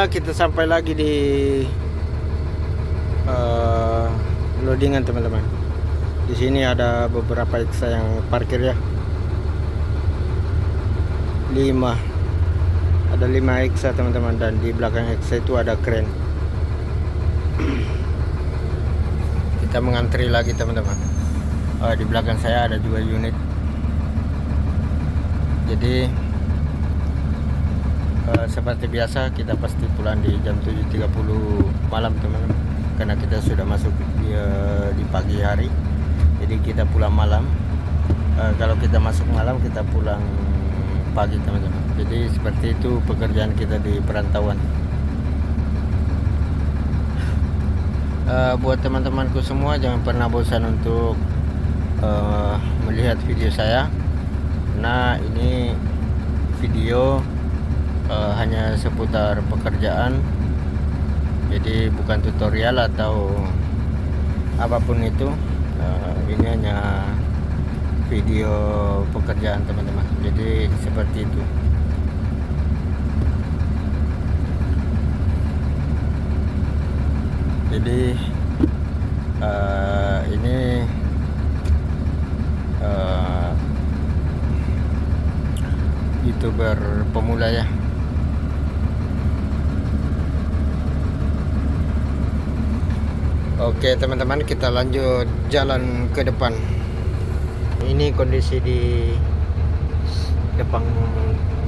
Alhamdulillah kita sampai lagi di loadingan teman-teman. Di sini ada beberapa eksa yang parkir ya. 5 eksa teman-teman, dan di belakang eksa itu ada kren. Kita mengantri lagi teman-teman. Di belakang saya ada 2 unit. Jadi seperti biasa kita pasti pulang di jam 7.30 malam teman-teman, karena kita sudah masuk di pagi hari. Jadi kita pulang malam. Kalau kita masuk malam kita pulang pagi teman-teman. Jadi seperti itu pekerjaan kita di perantauan. Buat teman-temanku semua, jangan pernah bosan untuk melihat video saya. Nah, ini video hanya seputar pekerjaan, jadi bukan tutorial atau apapun itu. Ini hanya video pekerjaan teman-teman, jadi seperti itu. Jadi ini YouTuber pemula ya. Oke teman-teman, kita lanjut jalan ke depan. Ini kondisi di depan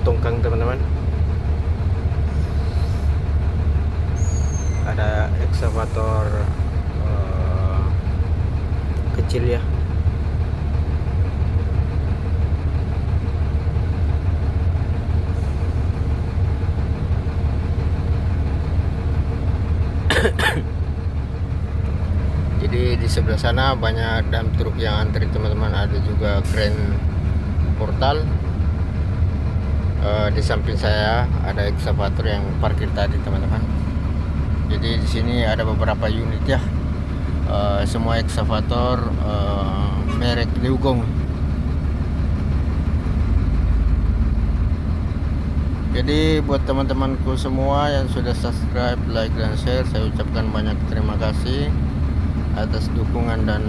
tongkang teman-teman. Ada ekskavator kecil ya. Jadi di sebelah sana banyak dump truk yang antri teman-teman. Ada juga kren portal. Di samping saya ada ekskavator yang parkir tadi teman-teman. Jadi di sini ada beberapa unit ya. Semua ekskavator merek Liugong. Jadi buat teman-temanku semua yang sudah subscribe, like dan share, saya ucapkan banyak terima kasih atas dukungan dan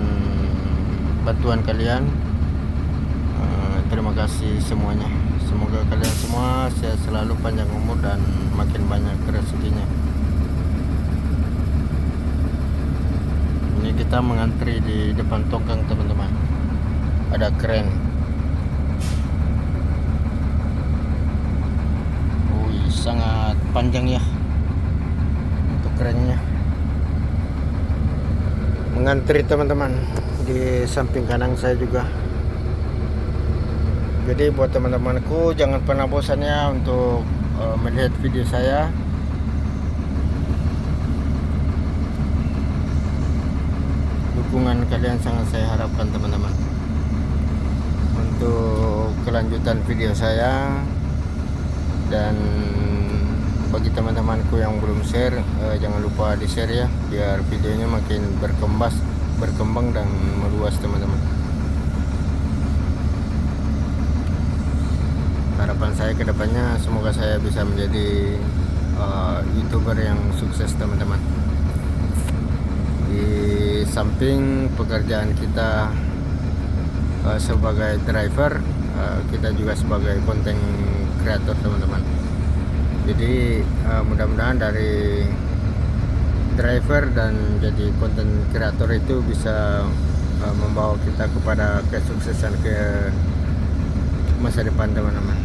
bantuan kalian. Terima kasih semuanya. Semoga kalian semua sehat selalu, panjang umur, dan makin banyak rezekinya. Ini kita mengantri di depan tongkang teman-teman. Ada kren. Wih, sangat panjang ya untuk kerennya. Mengantri teman-teman. Di samping kanan saya juga. Jadi buat teman-temanku, jangan pernah bosan ya untuk melihat video saya. Dukungan kalian sangat saya harapkan teman-teman untuk kelanjutan video saya. Dan bagi teman-temanku yang belum share, jangan lupa di share ya, biar videonya makin berkembang dan meluas teman-teman. Harapan saya ke depannya, semoga saya bisa menjadi YouTuber yang sukses teman-teman. Di samping pekerjaan kita sebagai driver, kita juga sebagai content creator teman-teman. Jadi mudah-mudahan dari driver dan jadi content creator itu bisa membawa kita kepada kesuksesan ke masa depan teman-teman.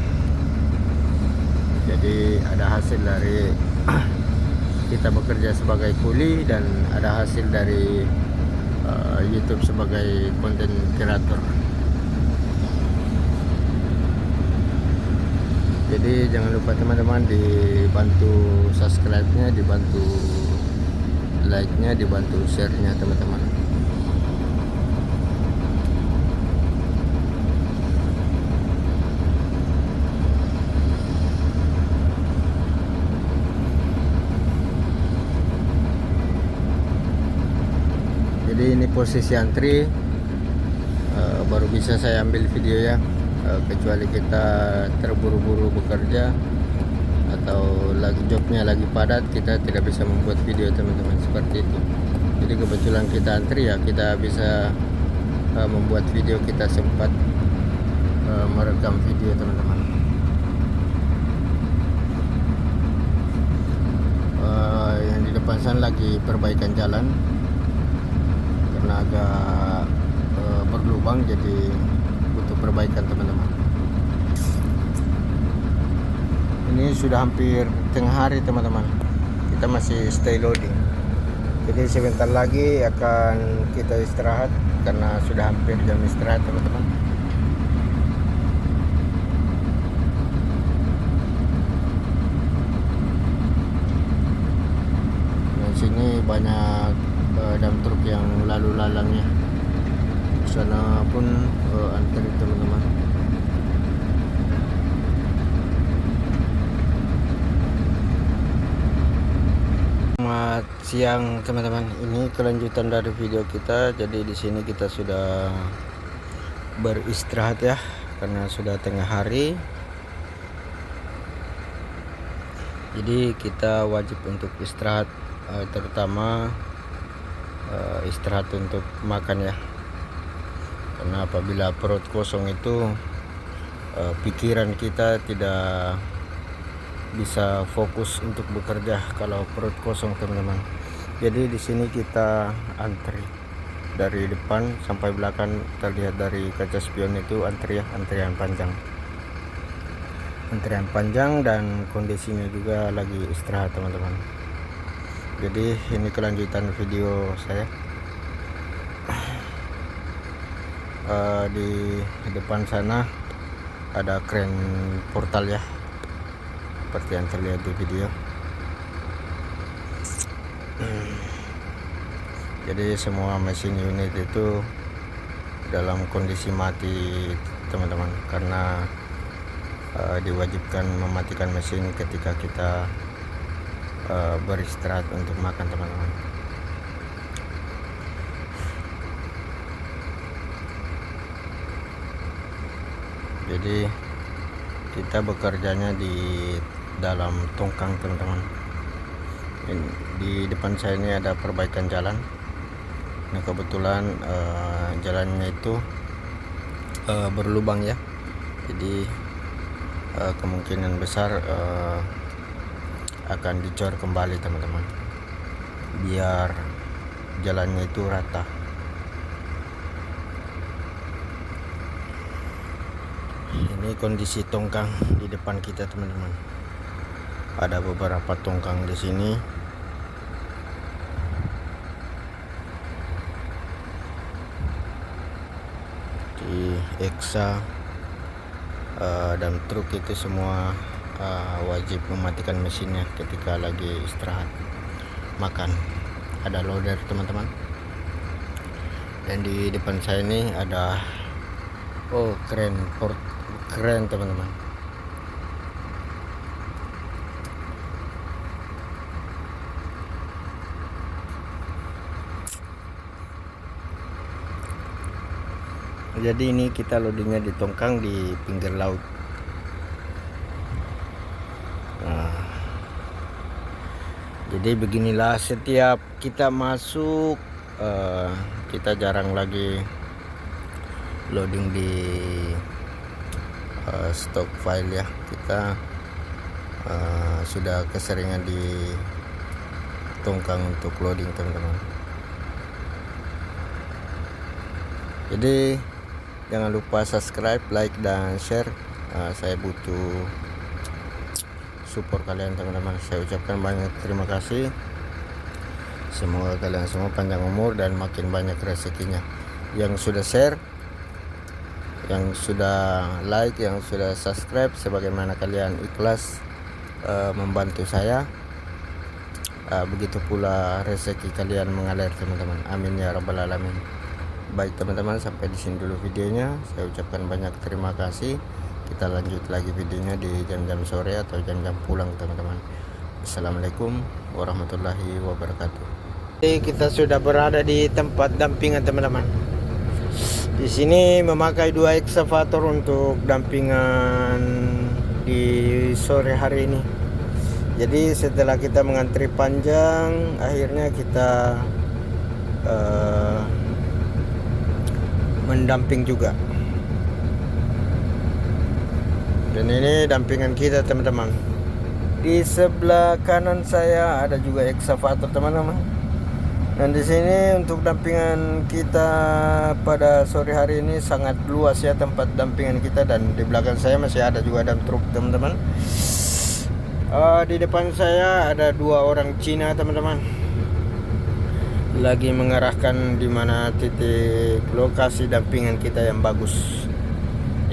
Jadi ada hasil dari kita bekerja sebagai kuli, dan ada hasil dari YouTube sebagai content creator. Jadi jangan lupa teman-teman dibantu subscribe-nya, dibantu like-nya, dibantu share-nya teman-teman. Jadi ini posisi antri, baru bisa saya ambil video ya. Kecuali kita terburu-buru bekerja atau lagi jobnya lagi padat, kita tidak bisa membuat video teman-teman, seperti itu. Jadi kebetulan kita antri ya, kita bisa membuat video, kita sempat merekam video teman-teman. Yang di depan sana lagi perbaikan jalan karena agak berlubang, jadi butuh perbaikan teman-teman. Ini sudah hampir tengah hari teman-teman, kita masih stay loading. Jadi sebentar lagi akan kita istirahat karena sudah hampir jam istirahat teman-teman. Di sini banyak dump truk yang lalu lalangnya. Sana pun antri teman-teman. Selamat siang teman-teman. Ini kelanjutan dari video kita. Jadi di sini kita sudah beristirahat ya, karena sudah tengah hari. Jadi kita wajib untuk istirahat, terutama istirahat untuk makan ya. Karena apabila perut kosong itu pikiran kita tidak bisa fokus untuk bekerja kalau perut kosong teman-teman. Jadi di sini kita antri dari depan sampai belakang, terlihat dari kaca spion itu antrian panjang dan kondisinya juga lagi istirahat teman-teman. Jadi ini kelanjutan video saya. Di depan sana ada kren portal ya, seperti yang terlihat di video. Jadi semua mesin unit itu dalam kondisi mati teman-teman, karena diwajibkan mematikan mesin ketika kita beristirahat untuk makan teman-teman. Jadi kita bekerjanya di dalam tongkang teman-teman. Di depan saya ini ada perbaikan jalan. Nah kebetulan jalannya itu berlubang ya. Jadi kemungkinan besar akan dicor kembali teman-teman, biar jalannya itu rata. Ini kondisi tongkang di depan kita teman-teman. Ada beberapa tongkang di sini. Di Exa dan truk itu semua wajib mematikan mesinnya ketika lagi istirahat makan. Ada loader teman-teman. Dan di depan saya ini ada keren teman-teman. Jadi ini kita loadingnya di tongkang di pinggir laut. Nah, jadi beginilah setiap kita masuk, kita jarang lagi loading di stock file ya. Kita sudah keseringan di tongkang untuk loading teman-teman. Jadi jangan lupa subscribe, like dan share. Saya butuh support kalian teman-teman. Saya ucapkan banyak terima kasih. Semoga kalian semua panjang umur dan makin banyak rezekinya. Yang sudah share, yang sudah like, yang sudah subscribe, sebagaimana kalian ikhlas membantu saya, begitu pula rezeki kalian mengalir teman-teman. Amin ya rabbal alamin. Baik teman-teman, sampai di sini dulu videonya. Saya ucapkan banyak terima kasih. Kita lanjut lagi videonya di jam-jam sore atau jam-jam pulang teman-teman. Assalamualaikum warahmatullahi wabarakatuh. Jadi kita sudah berada di tempat dampingan teman-teman. Di sini memakai 2 eksavator untuk dampingan di sore hari ini. Jadi setelah kita mengantri panjang, akhirnya kita mendamping juga. Dan ini dampingan kita teman-teman. Di sebelah kanan saya ada juga eksavator teman-teman. Dan di sini untuk dampingan kita pada sore hari ini sangat luas ya tempat dampingan kita. Dan di belakang saya masih ada juga dump truk teman-teman. Di depan saya ada 2 orang Cina teman-teman, lagi mengarahkan di mana titik lokasi dampingan kita yang bagus.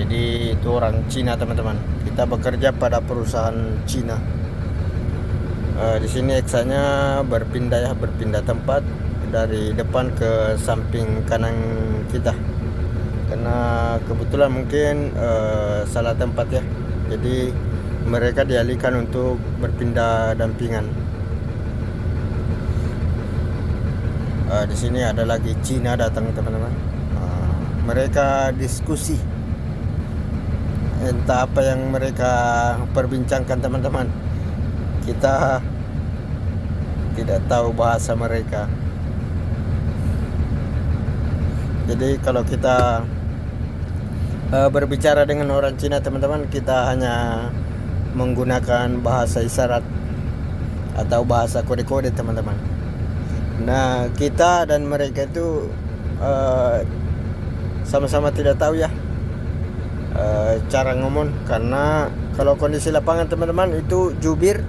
Jadi itu orang Cina teman-teman. Kita bekerja pada perusahaan Cina. Di sini eksanya berpindah tempat dari depan ke samping kanan kita. Karena kebetulan mungkin salah tempat ya. Jadi mereka dialihkan untuk berpindah dampingan. Di sini ada lagi Cina datang teman-teman. Mereka diskusi, entah apa yang mereka perbincangkan teman-teman. Kita tidak tahu bahasa mereka. Jadi kalau kita berbicara dengan orang Cina teman-teman, kita hanya menggunakan bahasa isyarat atau bahasa kode-kode teman-teman. Nah, kita dan mereka itu sama-sama tidak tahu ya cara ngomong. Karena kalau kondisi lapangan teman-teman itu jubir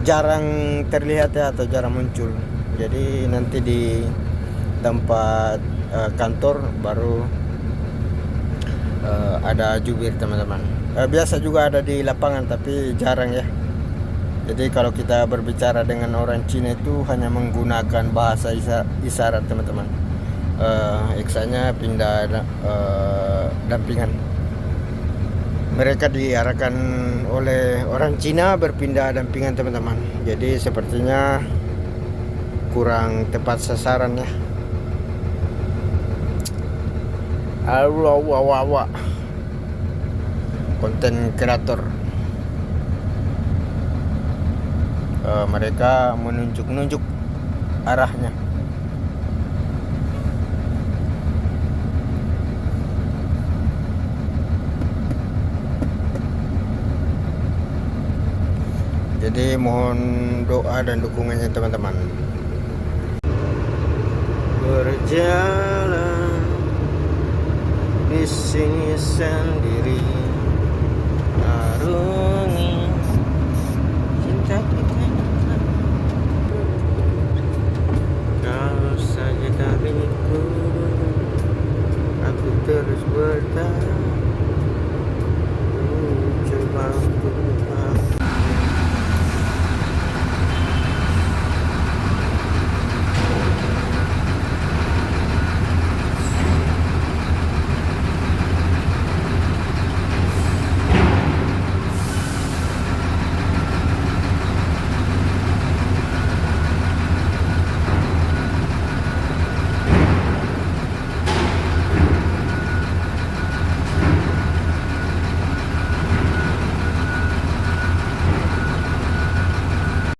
jarang terlihat ya, atau jarang muncul. Jadi nanti di tempat kantor baru ada jubir teman-teman. Biasa juga ada di lapangan tapi jarang ya. Jadi kalau kita berbicara dengan orang Cina itu hanya menggunakan bahasa isyarat teman-teman. Eksanya pindah dampingan. Mereka diarahkan oleh orang Cina berpindah dampingan teman-teman. Jadi sepertinya kurang tepat sasaran ya. Awak konten kreator. Mereka menunjuk arahnya. Jadi mohon doa dan dukungannya teman-teman. Berjalan di sini sendiri, harus